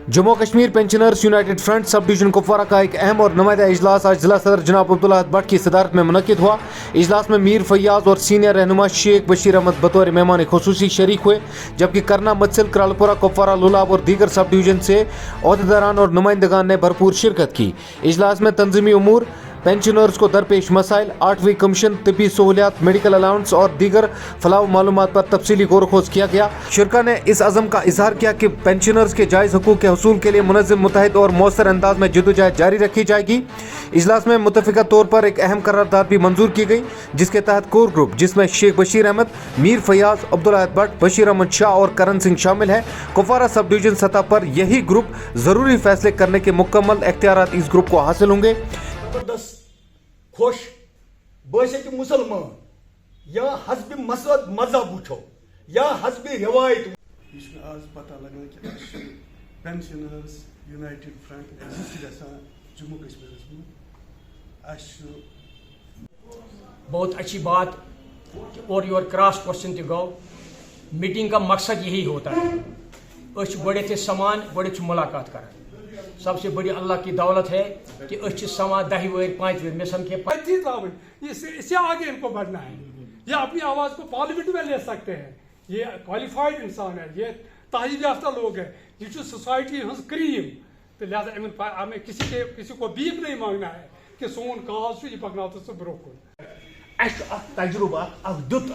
Jammu Kashmir pensioners United front sub division Kupwara का एक अहम और नुमाइंदा इजलास आज जिला सदर जनाब अब्दुल्ला भट्ट की सदारत में मुनक्किद हुआ। इजलास में मीर फैयाज और सीनियर रहनुमा शेख बशीर अहमद बतौर मेहमान खुसूसी शरीक हुए, जबकि करना, मत्सिल, करालपुरा, कुपवारा, लुलाब और दीगर सब डिवीजन से ओहदेदारान और नुमाइंदगान ने भरपूर शिरकत की। इजलास में तंजीमी उमूर, पेंशनर्स को दरपेश मसाइल, 8वीं कमीशन, तिब्बी सहूलियात, मेडिकल अलाउंस और दीगर फलाह मालूमात पर तफसीली गौर खोज किया गया। शुरा ने इस अज़म का इजहार किया कि पेंशनर्स के जायज़ हकूक़ के हसूल के लिए मुनज़्ज़म, मुतहद और मौसर अंदाज में जद्दोजहद जारी रखी जाएगी। इजलास में मुतफ़िका तौर पर एक अहम करारदाद भी मंजूर की गई, जिसके तहत कोर ग्रुप, जिसमें शेख बशीर अहमद, मीर फैयाज, अब्दुल्ला भट्ट, बशीर अहमद शाह और करण सिंह शामिल है। कुपवारा सब डिवीजन सतह पर यही ग्रुप ज़रूरी फैसले करने के मुकम्मल इख्तियारात इस ग्रुप को हासिल होंगे। खुश बस मुसलमान या हस्ब मजहब वो या हस्ब रिवायत आज पता लगा कि pensioners United front exist Jammu Kashmir में बहुत अच्छी बात और योर क्रॉस क्वेश्चन तो गो। मीटिंग का मकसद यही होता है, बड़े थे समान, बड़े मुलाकात कर। सबसे बड़ी अल्लाह की दौलत है कि समा 10 वर 5 वर में समझे इससे आगे इनको बढ़ना है। ये अपनी आवाज़ को पार्लियामेंट में ले सकते हैं। ये क्वालिफाइड इंसान है, ये तहजीब याफ्ता लोग हैं, ये सोसाइटी हज क्रीम। तो लिहाजा हमें किसी को बीप नहीं मांगना है कि सोन काज यह पकना तो ब्रोह तजुर्बा दुत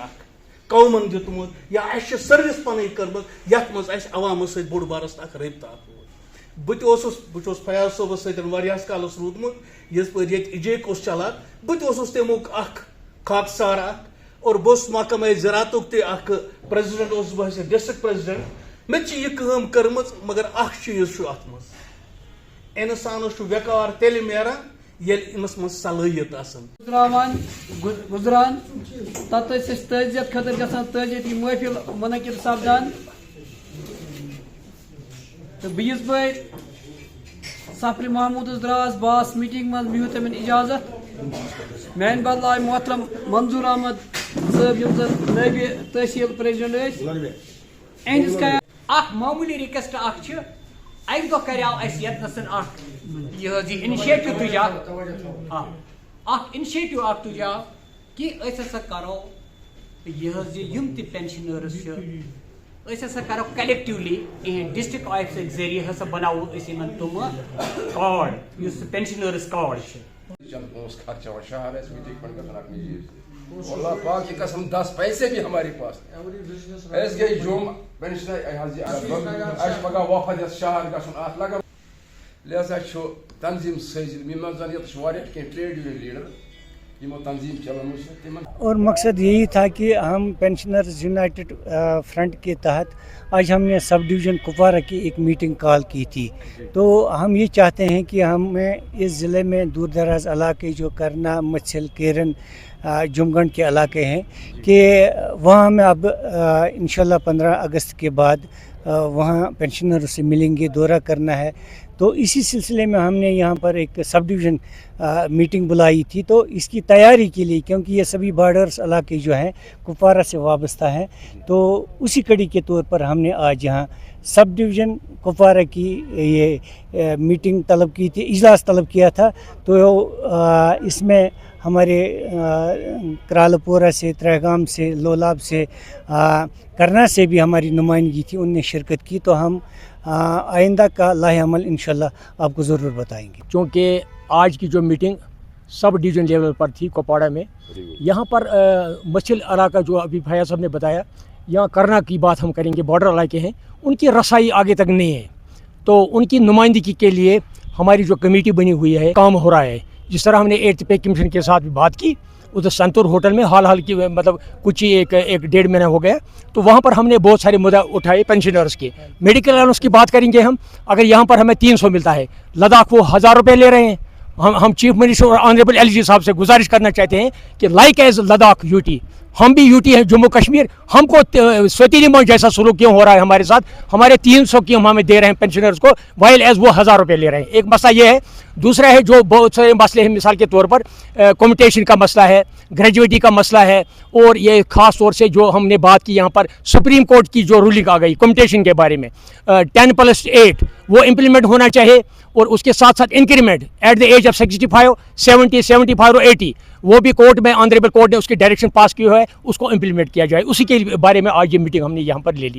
कौमन दुतमुत या सर्विस पन कर्म यथ मज अवाम सत बोड़ बारस रबत बहुत फयाज सोबस सत कालस रूदमुत यस पे इजेक चलान बहुत तमुक खाकसार और बस महकमा ज़रातुक प्रेसिडेंट बस डिस्ट्रिक्ट प्रेसिडेंट मे यह कर्म मगर चीज अत मज इंसान वेकार तेल नेरान ये इमस मज सलाहियत गुजरान तजियत खतर गसान तजियत महफिल मुनकिद सपदान तो बीस पे सफर महमूद द्रास बास मीटिंग मज मिह तम इजाजत मैन बदल आय मोहतरम मंजूर अहमद साहब नैब तहसील प्रेसिडेंट मामूली रिक्वेस्ट अक दो कर इनिशिएटिव तुजा कि करो यह पेंशनर्स करो कलेक्टिवली डिस्ट्रिक्ट ऑफिस के जरिए हसा बनाओ तुम कार्ड पेंशनर्स कार्ड कसम 10 पैसे भी हमारे पास गई जुम पगह वफद शहर गन लिहाजा तंजीम सजिल ट्रेड यूनियन लीडर तंजीम चलान। और मकसद यही था कि हम पेंशनर्स यूनाइटेड फ्रंट के तहत आज हमने सब डिवीज़न कुपवारा की एक मीटिंग कॉल की थी। तो हम ये चाहते हैं कि हमें इस ज़िले में दूर दराज इलाके जो करना, मत्सिल, केरन, जुमगंड के इलाके हैं कि वहाँ हमें अब इंशाल्लाह 15 अगस्त के बाद वहाँ पेंशनरों से मिलेंगे, दौरा करना है। तो इसी सिलसिले में हमने यहाँ पर एक सब डिवीज़न मीटिंग बुलाई थी। तो इसकी तैयारी के लिए, क्योंकि ये सभी बॉर्डर्स इलाके जो हैं कुपवारा से वाबस्ता हैं, तो उसी कड़ी के तौर पर हमने आज यहाँ सब डिवीज़न कुपवारा की ये मीटिंग तलब की थी, इजलास तलब किया था। तो इसमें हमारे करालपुरा से, त्रहगाम से, लोलाब से, करना से भी हमारी नुमाइंदगी थी, उनने शिरकत की। तो हम आइंदा का लाहे अमल इंशाल्लाह आपको ज़रूर बताएंगे। क्योंकि आज की जो मीटिंग सब डिवीज़न लेवल पर थी कुपवाड़ा में, यहाँ पर मछिल इलाका जो अभी भैया साहब ने बताया, यहाँ करना की बात हम करेंगे, बॉर्डर इलाके हैं, उनकी रसाई आगे तक नहीं है। तो उनकी नुमाइंदगी के लिए हमारी जो कमेटी बनी हुई है, काम हो रहा है। जिस तरह हमने 8th पे कमीशन के साथ भी बात की, उधर संतूर होटल में हाल की मतलब कुछ ही एक 1.5 महीना हो गया, तो वहाँ पर हमने बहुत सारे मुद्दा उठाए पेंशनर्स के। मेडिकल अलाउंस की बात करेंगे हम, अगर यहाँ पर हमें 300 मिलता है, लद्दाख वो 1000 रुपये ले रहे हैं। हम चीफ मिनिस्टर और ऑनरेबल LG साहब से गुजारिश करना चाहते हैं कि लाइक एज लद्दाख यूटी हम भी यूटी हैं जम्मू कश्मीर, हमको स्वतीली मौज जैसा सलूक क्यों हो रहा है हमारे साथ? हमारे 300 क्यों हमें दे रहे हैं पेंशनर्स को, वाइल एज वो 1000 रुपये ले रहे हैं। एक मसला ये है। दूसरा है जो बहुत सारे मसले हैं, मिसाल के तौर पर कम्यूटेशन का मसला है, ग्रेजुएटी का मसला है, और ये ख़ास तौर से जो हमने बात की यहाँ पर सुप्रीम कोर्ट की जो रूलिंग आ गई कम्यूटेशन के बारे में 10+8 वो इम्प्लीमेंट होना चाहिए, और उसके साथ साथ increment at the age of 65, 70, 75 और 80 वो भी कोर्ट में ऑनरेबल कोर्ट ने उसकी डायरेक्शन पास की है, उसको इम्प्लीमेंट किया जाए। उसी के बारे में आज ये मीटिंग हमने यहाँ पर ले ली।